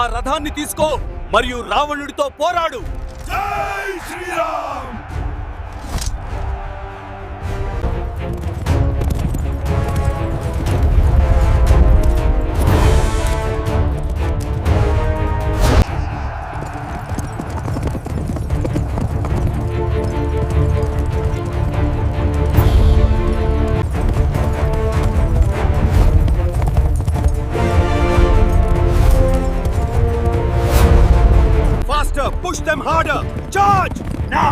ఆ రథాన్ని తీసుకో మరియు రావణుడితో పోరాడు. జై Sriram. Push them harder! Charge! Now!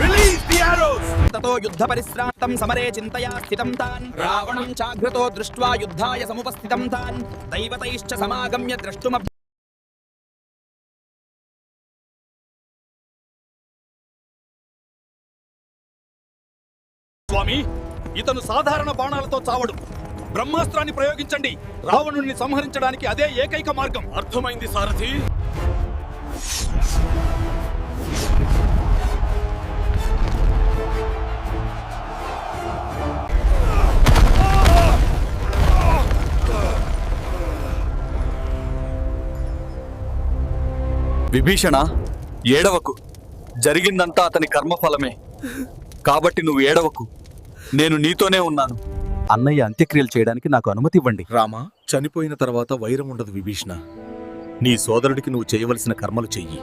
Release the arrows! ततो युद्ध परिश्रांतं समरे चिन्तया स्थितं तान् रावणं चाघ्रतो दृष्ट्वा युद्धाय समुपस्थितं तान् दैवतैश्च समागम्य द्रष्टुम స్వామి, ఇతను సాధారణ బాణాలతో చావడు. బ్రహ్మాస్త్రాన్ని ప్రయోగించండి. రావణుణ్ణి సంహరించడానికి అదే ఏకైక మార్గం. అర్థమైంది సారథి. విభీషణ, ఏడవకు. జరిగిందంతా అతని కర్మఫలమే. కాబట్టి నువ్వు ఏడవకు. నేను నీతోనే ఉన్నాను. అన్నయ్య అంత్యక్రియలు చేయడానికి నాకు అనుమతి ఇవ్వండి. రామా, చనిపోయిన తర్వాత వైరం ఉండదు విభీషణ. నీ సోదరుడికి నువ్వు చేయవలసిన కర్మలు చెయ్యి.